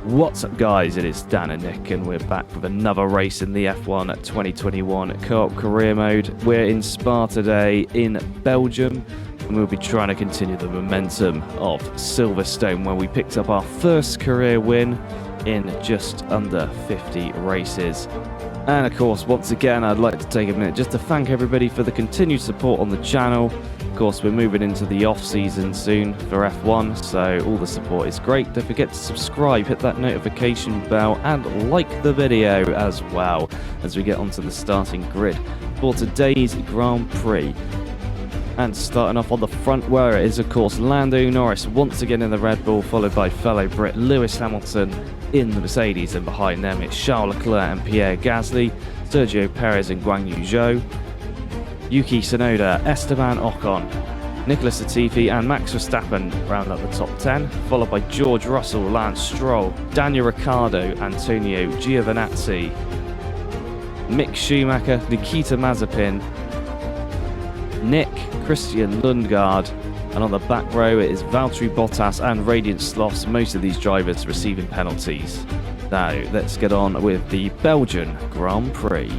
What's up guys, it is Dan and Nick and we're back with another race in the F1 2021 Co-op Career Mode. We're in Spa today in Belgium and we'll be trying to continue the momentum of Silverstone where we picked up our first career win in just under 50 races. And of course, once again, I'd like to take a minute just to thank everybody for the continued support on the channel. Of course, we're moving into the off-season soon for F1, so all the support is great. Don't forget to subscribe, hit that notification bell, and like the video as well as we get onto the starting grid for today's Grand Prix. And starting off on the front where it is, of course, Lando Norris once again in the Red Bull, followed by fellow Brit Lewis Hamilton in the Mercedes, and behind them it's Charles Leclerc and Pierre Gasly, Sergio Perez and Guan Yu Zhou, Yuki Tsunoda, Esteban Ocon, Nicholas Latifi and Max Verstappen round up the top 10, followed by George Russell, Lance Stroll, Daniel Ricciardo, Antonio Giovinazzi, Mick Schumacher, Nikita Mazepin, Nick, Christian Lundgaard, and on the back row it is Valtteri Bottas and Radiant Slothz, most of these drivers receiving penalties. Now let's get on with the Belgian Grand Prix.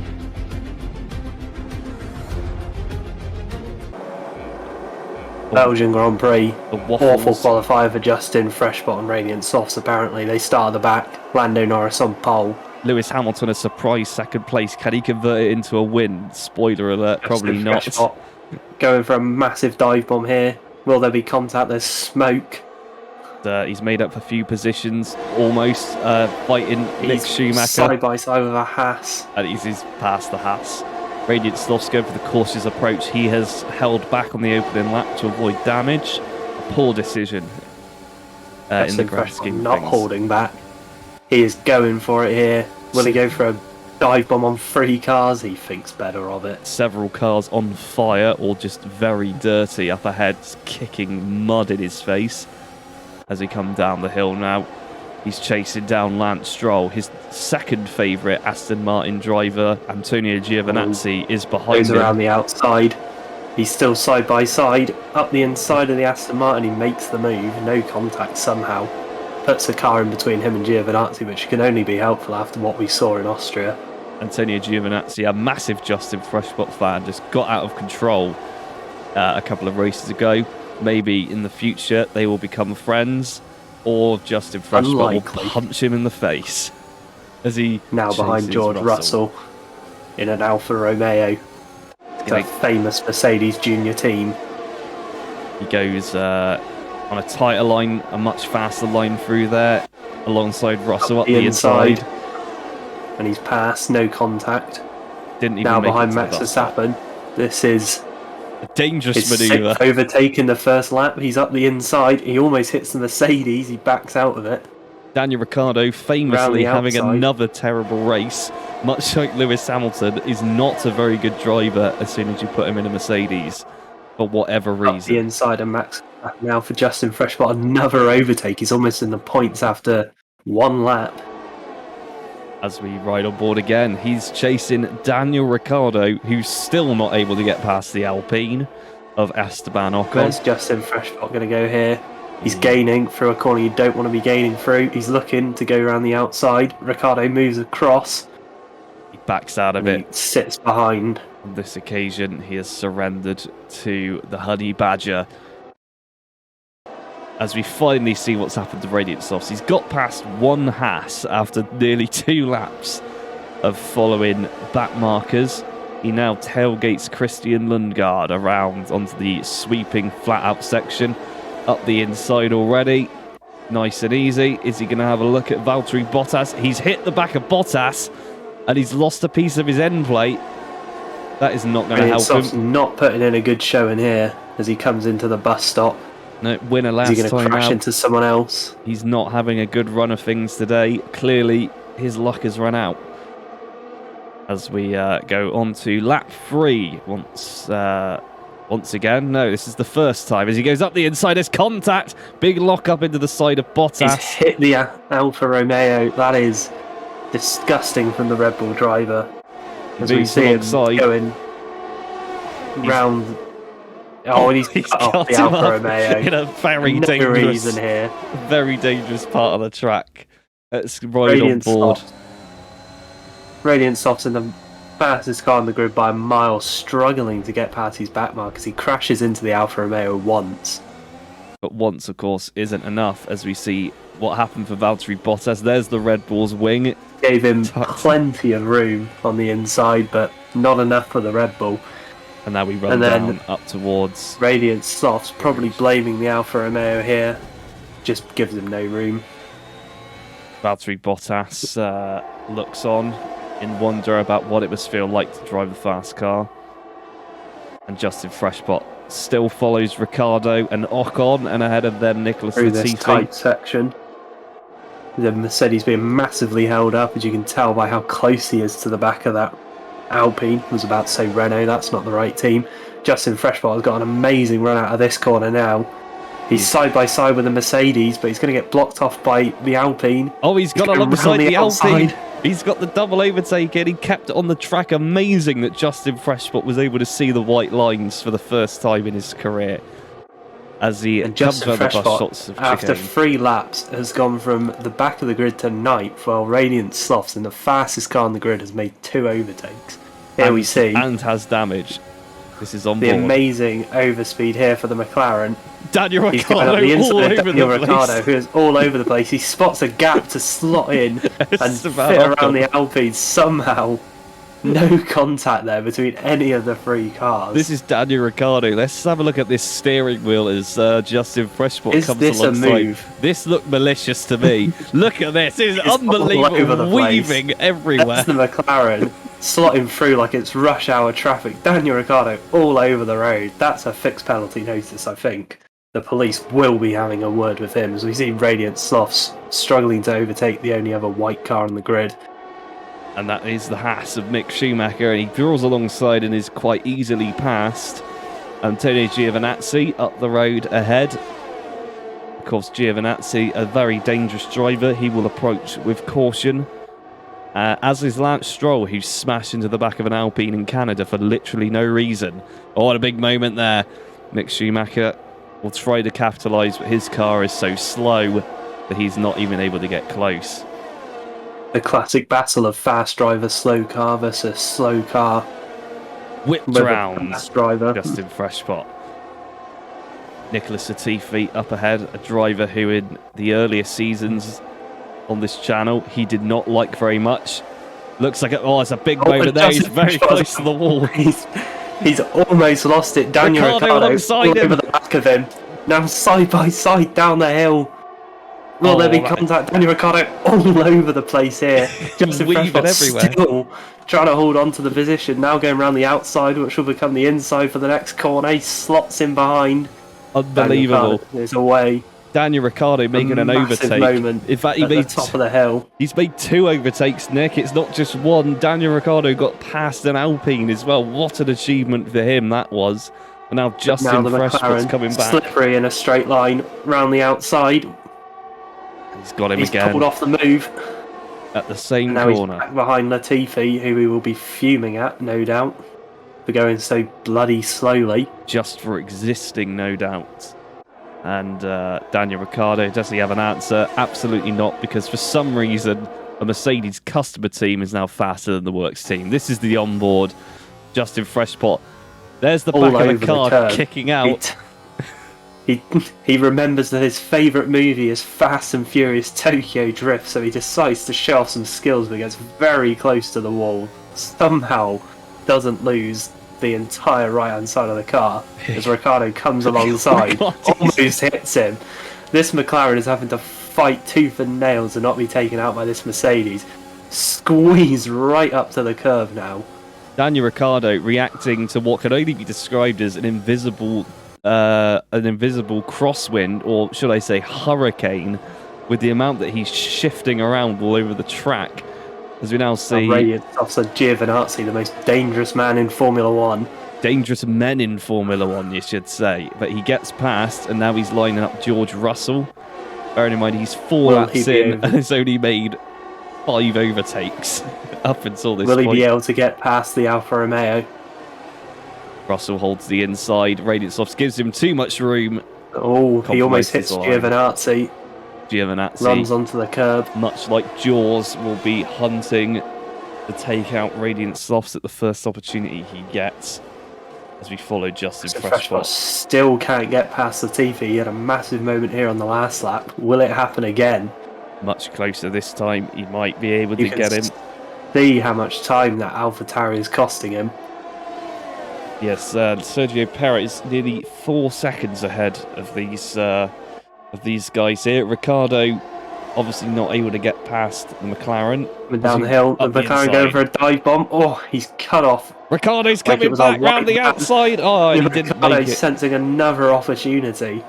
Belgian Grand Prix, awful qualifier for Justin, Freshbot and Radiant Slothz apparently. They start at the back, Lando Norris on pole. Lewis Hamilton a surprise second place, can he convert it into a win? Spoiler alert, probably not. Freshbot going for a massive dive bomb here. Will there be contact? There's smoke. He's made up a few positions, almost fighting Mick Schumacher. Side by side with a Haas. And he's past the Haas. Radiant Slothz going for the cautious approach. He has held back on the opening lap to avoid damage. A poor decision in the grand scheme of not things. Holding back. He is going for it here. Will he go for a dive bomb on 3 cars? He thinks better of it. Several cars on fire or just very dirty up ahead, kicking mud in his face as he comes down the hill now. He's chasing down Lance Stroll. His second favourite Aston Martin driver, Antonio Giovinazzi, is behind him. Goes around the outside. He's still side by side. Up the inside of the Aston Martin, he makes the move. No contact somehow. Puts a car in between him and Giovinazzi, which can only be helpful after what we saw in Austria. Antonio Giovinazzi, a massive Justin Freshbot fan, just got out of control a couple of races ago. Maybe in the future they will become friends, or Justin Freshbot will punch him in the face as he now behind George Russell in an Alfa Romeo. It's a famous Mercedes junior team. He goes on a tighter line, a much faster line through there, alongside Russell up the inside. And he's passed, no contact. Didn't even now make behind it Max Verstappen. This is a dangerous manoeuvre. Overtaking the first lap. He's up the inside. He almost hits the Mercedes. He backs out of it. Daniel Ricciardo famously having another terrible race. Much like Lewis Hamilton, is not a very good driver as soon as you put him in a Mercedes, for whatever reason. Up the inside of Max. Now for Justin Freshbot, another overtake. He's almost in the points after 1 lap. As we ride on board again, he's chasing Daniel Ricciardo, who's still not able to get past the Alpine of Esteban Ocon. Where's Justin Freshbot going to go here? He's gaining through a corner you don't want to be gaining through. He's looking to go around the outside. Ricciardo moves across. He backs out of it. He sits behind. On this occasion, he has surrendered to the Honey Badger. As we finally see what's happened to Radiant Slothz. He's got past 1 Haas after nearly 2 laps of following back markers. He now tailgates Christian Lundgaard around onto the sweeping flat-out section. Up the inside already. Nice and easy. Is he going to have a look at Valtteri Bottas? He's hit the back of Bottas and he's lost a piece of his end plate. That is not going to help him. Not putting in a good showing here as he comes into the bus stop. No, winner last time out. Is he going to crash into someone else? He's not having a good run of things today. Clearly, his luck has run out. As we go on to lap 3 once again. No, this is the first time. As he goes up the inside, there's contact. Big lock up into the side of Bottas. He's hit the Alfa Romeo. That is disgusting from the Red Bull driver. As we see him going round. Oh, and he's cut off the Alfa Romeo. In a very dangerous part of the track. Let's ride on board. Radiant Slothz in the fastest car on the grid by a mile, struggling to get past his back mark as he crashes into the Alfa Romeo once. But once, of course, isn't enough, as we see what happened for Valtteri Bottas. There's the Red Bull's wing. Gave him plenty of room on the inside, but not enough for the Red Bull. And now we run down up towards... Radiant Slothz, probably blaming the Alfa Romeo here. Just gives him no room. Valtteri Bottas looks on in wonder about what it must feel like to drive a fast car. And Justin Freshbot still follows Ricciardo and Ocon, and ahead of them Nicholas Through Latifi. this tight section. The Mercedes being massively held up, as you can tell by how close he is to the back of that Alpine. I was about to say Renault, that's not the right team. Justin Freshbot has got an amazing run out of this corner now. He's side by side with the Mercedes, but he's going to get blocked off by the Alpine. Oh, he's got alongside the Alpine. He's got the double overtake in. He kept it on the track. Amazing that Justin Freshbot was able to see the white lines for the first time in his career. As he comes over the shots of after 3 laps, has gone from the back of the grid to 9th, while Radiant Slothz, in the fastest car on the grid, has made 2 overtakes. Here we see. And has damage. This is on board. The amazing overspeed here for the McLaren. Daniel Ricciardo, He's going up the inside all over Daniel the Ricciardo, place. who is all over the place. He spots a gap to slot in and fit around the Alpine somehow. No contact there between any of the 3 cars. This is Daniel Ricciardo. Let's have a look at this steering wheel as Justin Freshbot comes alongside. Is this a move? This looked malicious to me. Look at this. It's unbelievable. Weaving everywhere. That's the McLaren slotting through like it's rush hour traffic. Daniel Ricciardo all over the road. That's a fixed penalty notice, I think. The police will be having a word with him, as we see Radiant Slothz struggling to overtake the only other white car on the grid. And that is the Haas of Mick Schumacher, and he draws alongside and is quite easily passed. Antonio Giovinazzi up the road ahead. Of course, Giovinazzi, a very dangerous driver. He will approach with caution. As is Lance Stroll, who smashed into the back of an Alpine in Canada for literally no reason. Oh, what a big moment there. Mick Schumacher will try to capitalise, but his car is so slow that he's not even able to get close. The classic battle of fast driver, slow car versus slow car. Whipped round driver. Justin Freshbot. Nicholas Latifi up ahead, a driver who in the earlier seasons on this channel he did not like very much. Looks like it's a big moment there. He's very close to the wall. He's almost lost it. Daniel Ricciardo all over the back of him. Now side by side down the hill. Will there be contact? Daniel Ricciardo all over the place here. Justin Freshbot still trying to hold on to the position. Now going around the outside, which will become the inside for the next corner. He slots in behind. Unbelievable. Is away. Daniel Ricciardo making an overtake. Moment in fact, he made top of the hill. He's made 2 overtakes, Nick. It's not just one. Daniel Ricciardo got past an Alpine as well. What an achievement for him that was. And now Justin Freshbot's coming back. Slippery in a straight line round the outside. He's got him again. He's pulled off the move. At the same now corner. He's back behind Latifi, who he will be fuming at, no doubt, for going so bloody slowly. Just for existing, no doubt. And Daniel Ricciardo, does he have an answer? Absolutely not, because for some reason, a Mercedes customer team is now faster than the works team. This is the onboard. Justin Freshbot. There's the back of the car kicking out. He remembers that his favourite movie is Fast and Furious Tokyo Drift, so he decides to show off some skills, but gets very close to the wall. Somehow doesn't lose the entire right-hand side of the car as Ricciardo comes alongside, almost hits him. This McLaren is having to fight tooth and nail to not be taken out by this Mercedes. Squeeze right up to the curve now. Daniel Ricciardo reacting to what can only be described as an invisible crosswind, or should I say hurricane, with the amount that he's shifting around all over the track. As we now see... Radiant Slothz, Giovinazzi, the most dangerous man in Formula 1. Dangerous men in Formula 1, you should say. But he gets past, and now he's lining up George Russell. Bearing in mind, he's 4 laps in, and has only made 5 overtakes up until this point. Will he be able to get past the Alfa Romeo? Russell holds the inside. Radiant Slothz gives him too much room. Oh, he almost hits Giovinazzi. Giovinazzi, runs onto the curb. much like Jaws, will be hunting to take out Radiant Slothz at the first opportunity he gets. As we follow Justin Freshpot. Still can't get past Latifi. He had a massive moment here on the last lap. Will it happen again? Much closer this time. He might be able to get him. See how much time that AlphaTauri is costing him. Yes, Sergio Perez is nearly 4 seconds ahead of these guys here. Ricardo obviously not able to get past the McLaren. Down the hill, the McLaren going for a dive bomb. Oh, he's cut off. Ricardo's coming back round the outside. Oh, he didn't make it. Sensing another opportunity.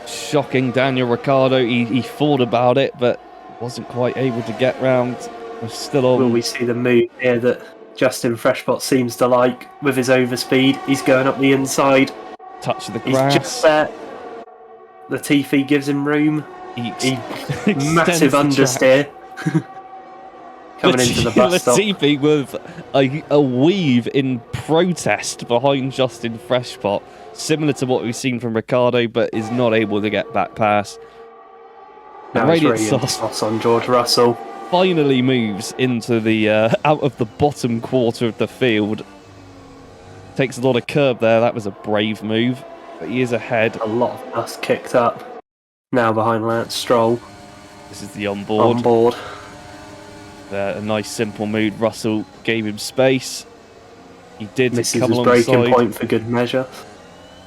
Shocking Daniel Ricciardo. He thought about it, but wasn't quite able to get round. We're still on. Will we see the move here that Justin Freshpot seems to like with his overspeed? He's going up the inside. Touch of the grass. He's just there. Latifi gives him room. He massive understeer. Coming into the bus stop. Latifi with a weave in protest behind Justin Freshpot, similar to what we've seen from Ricardo, but is not able to get back past. Now Radiant Slothz on George Russell. Finally moves into the out of the bottom quarter of the field. Takes a lot of curb there. That was a brave move, but he is ahead. A lot of dust kicked up. Now behind Lance Stroll. This is the onboard. Onboard. A nice simple move. Russell gave him space. He did Misses come his alongside. braking point for good measure.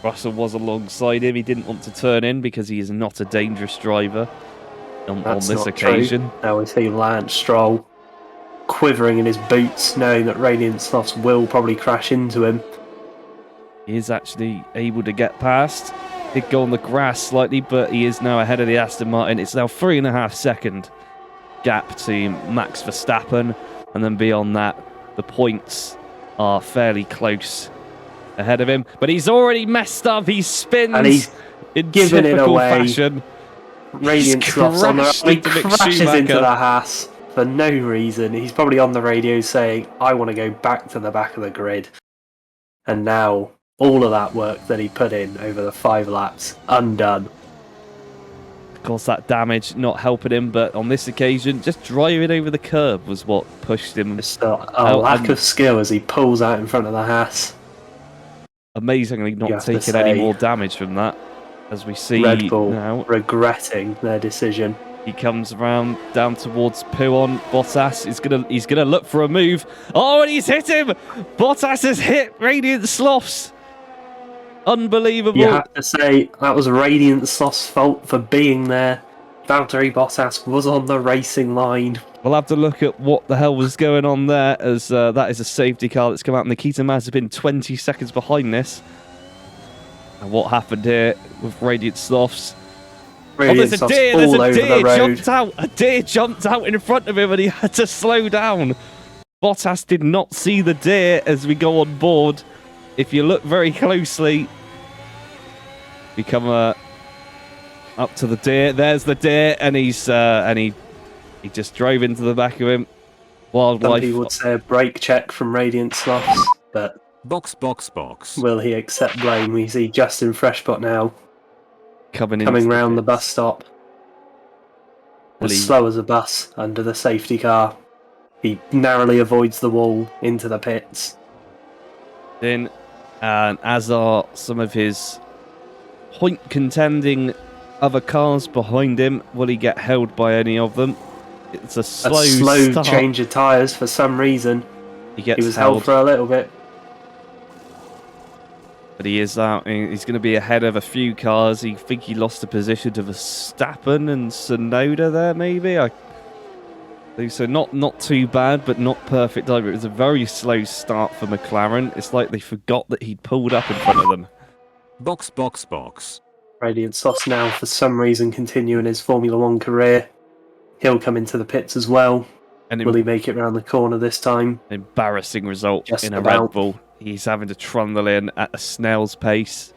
Russell was alongside him. He didn't want to turn in because he is not a dangerous driver on this occasion. True. Now we see Lance Stroll quivering in his boots, knowing that Radiant Slothz will probably crash into him. He is actually able to get past. Did go on the grass slightly, but he is now ahead of the Aston Martin. It's now 3.5 second gap to Max Verstappen, and then beyond that, the points are fairly close ahead of him. But he's already messed up. He spins and he's in given it away. Fashion. Radiant Slothz on he crashes into the Haas for no reason. He's probably on the radio saying, I want to go back to the back of the grid. And now all of that work that he put in over the 5 laps, undone. Of course, that damage not helping him, but on this occasion, just driving over the curb was what pushed him. Just a lack of skill as he pulls out in front of the Haas. Amazingly not taking any more damage from that, as we see Red Bull now. Regretting their decision. He comes around down towards Puon. Bottas he's gonna look for a move. Oh, and he's hit him! Bottas has hit Radiant Slothz. Unbelievable. You have to say that was Radiant Sloth's fault for being there. Valtteri Bottas was on the racing line. We'll have to look at what the hell was going on there, as that is a safety car that's come out. Nikita Mazepin 20 seconds behind this. And what happened here with Radiant Slothz? There's a deer jumped out. A deer jumped out in front of him and he had to slow down. Bottas did not see the deer as we go on board. If you look very closely, we come up to the deer. There's the deer, and he just drove into the back of him. Wildlife. Some people would say a brake check from Radiant Slothz, but box. Will he accept blame? We see Justin Freshpot now coming round the bus stop. As slow as a bus under the safety car. He narrowly avoids the wall into the pits. And as are some of his point contending other cars behind him. Will he get held by any of them? It's a slow start. Change of tyres for some reason. He was held for a little bit. But he is out. He's going to be ahead of a few cars. I think he lost a position to Verstappen and Tsunoda there, maybe. So not too bad, but not perfect either. It was a very slow start for McLaren. It's like they forgot that he'd pulled up in front of them. Box. Radiant Slothz now, for some reason, continuing his Formula 1 career. He'll come into the pits as well. And will he make it round the corner this time? Embarrassing result in a Red Bull. He's having to trundle in at a snail's pace,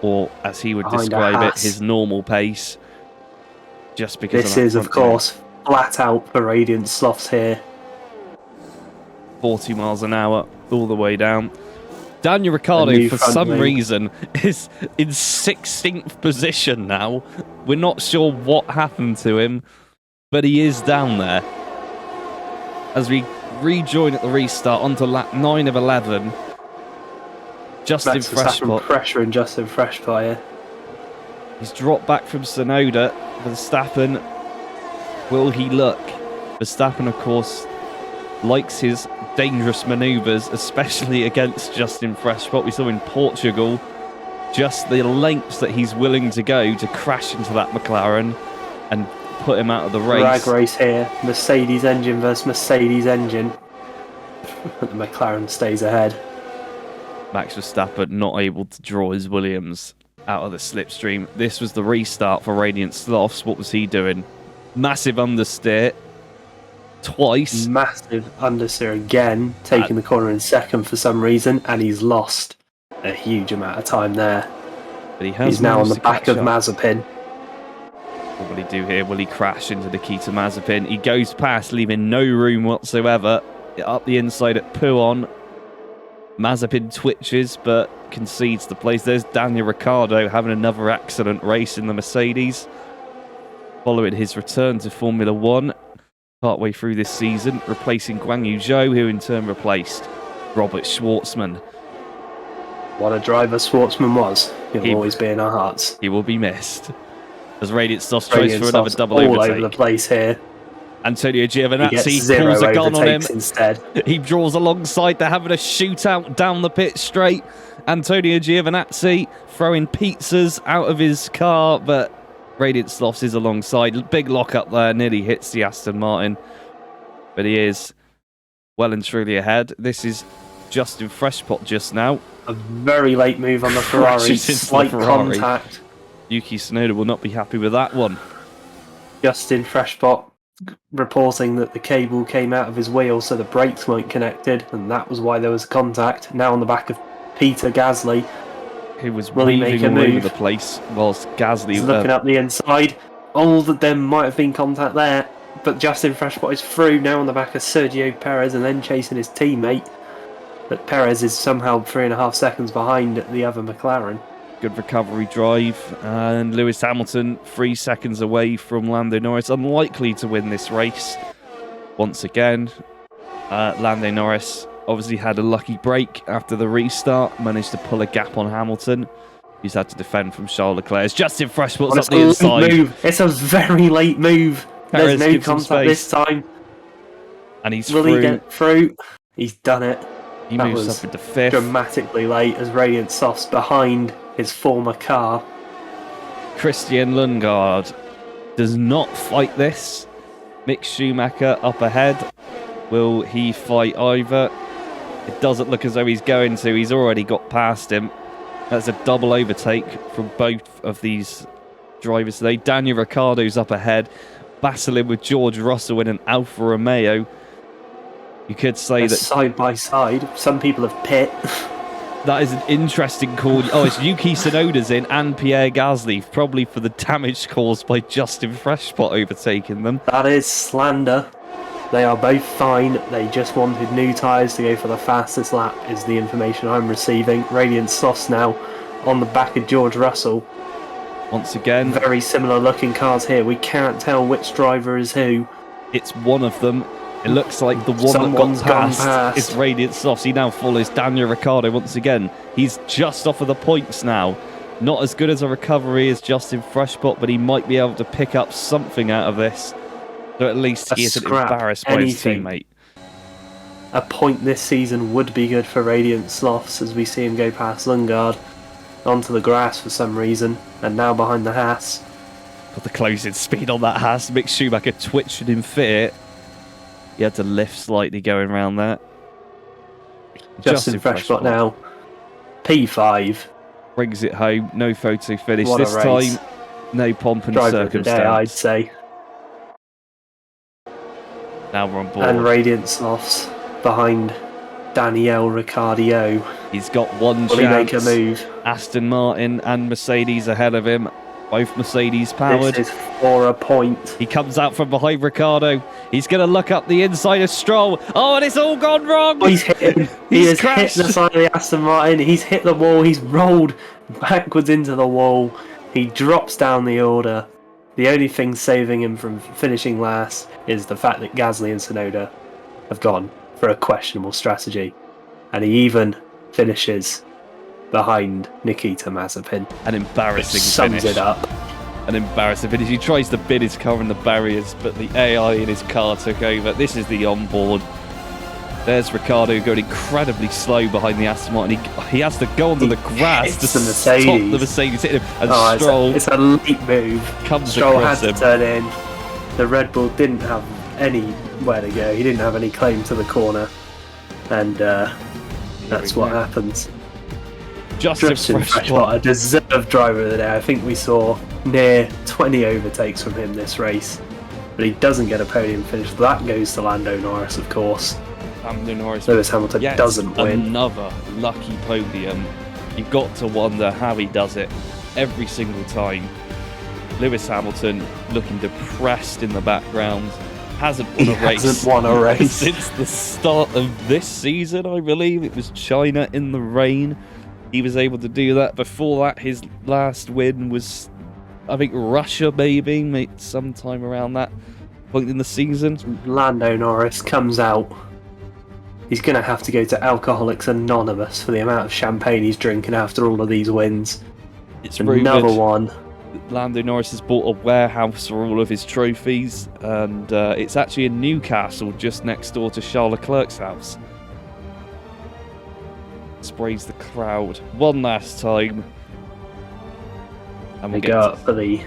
or as he would describe it, his normal pace. Just because this is, of course, flat out for Radiant Slothz here. 40 miles an hour all the way down. Daniel Ricciardo, new for front some wing. reason, is in 16th position now. We're not sure what happened to him, but he is down there. As we rejoin at the restart onto lap 9 of 11. Justin Max Verstappen Freshpot. pressure and Justin Freshpot here. He's dropped back from Sonoda. Verstappen, will he look? Verstappen, of course, likes his dangerous manoeuvres, especially against Justin Freshpot. We saw in Portugal just the lengths that he's willing to go to crash into that McLaren and put him out of the race. Drag race here. Mercedes engine versus Mercedes engine. The McLaren stays ahead. Max Verstappen not able to draw his Williams out of the slipstream. This was the restart for Radiant Slothz. What was he doing? Massive understeer. Twice. Massive understeer again, taking the corner in second for some reason, and he's lost a huge amount of time there. But he's now on the back of Mazepin. What will he do here? Will he crash into Nikita Mazepin? He goes past, leaving no room whatsoever. Up the inside at Puon. Mazepin twitches, but concedes the place. There's Daniel Ricciardo having another accident race in the Mercedes, following his return to Formula 1 partway through this season, replacing Guan Yu Zhou, who in turn replaced Robert Schwartzman. What a driver Schwartzman was. He'll always be in our hearts. He will be missed. As Radiant Slothz tries for another double all overtake. over the place here. Antonio Giovinazzi zero pulls a gun on him. Instead. He draws alongside. They're having a shootout down the pit straight. Antonio Giovinazzi throwing pizzas out of his car, but Radiant Slothz is alongside. Big lock up there, nearly hits the Aston Martin. But he is well and truly ahead. This is Justin Freshpot just now. A very late move on the Ferrari. Slight contact. Yuki Tsunoda will not be happy with that one. Justin Freshpot reporting that the cable came out of his wheel so the brakes weren't connected, and that was why there was contact. Now on the back of Peter Gasly, who was weaving all over the place whilst Gasly was looking up the inside. Oh, that there might have been contact there, but Justin Freshpot is through now on the back of Sergio Perez and then chasing his teammate. But Perez is somehow 3.5 seconds behind the other McLaren. Good recovery drive, and Lewis Hamilton 3 seconds away from Lando Norris, unlikely to win this race once again. Lando Norris obviously had a lucky break after the restart, managed to pull a gap on Hamilton. He's had to defend from Charles Leclerc. Justin Freshpot's up the inside. Move. It's a very late move. Perez There's no contact this time. And he's Will through. he get through? He's done it. He moves up into 5th. Dramatically late as Radiant Slothz behind his former car. Christian Lundgaard does not fight this. Mick Schumacher up ahead. Will he fight either? It doesn't look as though he's going to. He's already got past him. That's a double overtake from both of these drivers today. Daniel Ricciardo's up ahead, battling with George Russell in an Alfa Romeo. You could say that side by side. Some people have pit. That is an interesting call. Oh, it's Yuki Tsunoda's in and Pierre Gasly, probably for the damage caused by Justin Freshpot overtaking them. That is slander. They are both fine. They just wanted new tyres to go for the fastest lap, is the information I'm receiving. Radiant Slothz now on the back of George Russell. Once again, very similar looking cars here. We can't tell which driver is who. It's one of them. It looks like the one Someone's that got past gone past. is Radiant Slothz. He now follows Daniel Ricciardo once again. He's just off of the points now. Not as good as a recovery as Justin Freshpot, but he might be able to pick up something out of this. So at least he isn't embarrassed by his teammate. A point this season would be good for Radiant Slothz as we see him go past Lundgaard onto the grass for some reason, and now behind the Haas. Got the closing speed on that Haas. Mick Schumacher twitching in fear. He had to lift slightly going around that. Justin Freshpot now. P5. Brings it home. No photo finish. What this time, no pomp and Driver circumstance. of the day, I'd say. Now we're on board. And Radiant Slothz behind Daniel Ricciardo. He's got one Will chance. he make a move? Aston Martin and Mercedes ahead of him. Both Mercedes powered. This is for a point. He comes out from behind Ricciardo. He's going to look up the inside of Stroll. Oh, and it's all gone wrong. Oh, he's hit him. He has crashed. hit the side of the Aston Martin. He's hit the wall. He's rolled backwards into the wall. He drops down the order. The only thing saving him from finishing last is the fact that Gasly and Tsunoda have gone for a questionable strategy. And he even finishes behind Nikita Mazepin. An embarrassing Sums finish. it up. An embarrassing finish. He tries to bid his car in the barriers, but the AI in his car took over. This is the onboard. There's Ricciardo going incredibly slow behind the Aston Martin. He has to go onto the grass to stop the Mercedes hitting him. And Stroll, it's a late move. comes Stroll had across to him. turn in. The Red Bull didn't have anywhere to go. He didn't have any claim to the corner. And that's what happens. Justin Freshwater, a deserved driver of the day. I think we saw near 20 overtakes from him this race. But he doesn't get a podium finish. That goes to Lando Norris, of course. Lando Norris. Lewis Hamilton doesn't win. Another lucky podium. You've got to wonder how he does it every single time. Lewis Hamilton looking depressed in the background. Hasn't won a race since the start of this season, I believe. It was China in the rain. He was able to do that. Before that, his last win was, I think, Russia, maybe sometime around that point in the season. Lando Norris comes out. He's going to have to go to Alcoholics Anonymous for the amount of champagne he's drinking after all of these wins. It's another one. Lando Norris has bought a warehouse for all of his trophies, and it's actually in Newcastle, just next door to Charles Leclerc's house. Sprays the crowd one last time. And we go up for the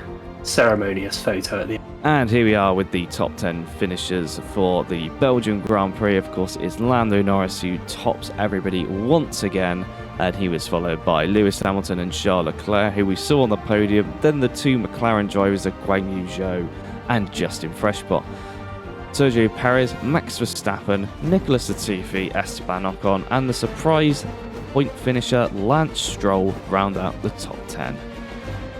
ceremonious photo at the end. And here we are with the top 10 finishers for the Belgian Grand Prix. Of course, it's Lando Norris who tops everybody once again, and he was followed by Lewis Hamilton and Charles Leclerc, who we saw on the podium. Then the two McLaren drivers are Guan Yu Zhou and Justin Freshwater. Sergio Perez, Max Verstappen, Nicolas Latifi, Esteban Ocon, and the surprise point finisher Lance Stroll round out the top 10.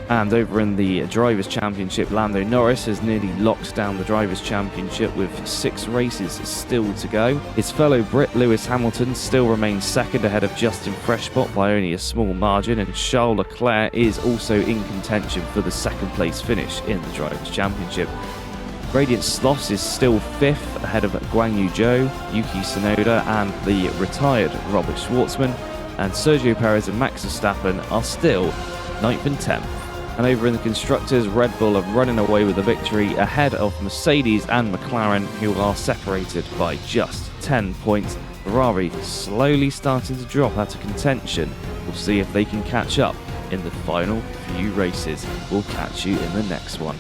And over in the Drivers' Championship, Lando Norris has nearly locked down the Drivers' Championship with 6 races still to go. His fellow Brit Lewis Hamilton still remains second ahead of Justin Freshwater by only a small margin, and Charles Leclerc is also in contention for the second place finish in the Drivers' Championship. Radiant Slothz is still 5th ahead of Guan Yu Zhou, Yuki Tsunoda and the retired Robert Schwartzman, and Sergio Perez and Max Verstappen are still 9th and 10th. And over in the Constructors, Red Bull are running away with the victory ahead of Mercedes and McLaren, who are separated by just 10 points. Ferrari slowly starting to drop out of contention. We'll see if they can catch up in the final few races. We'll catch you in the next one.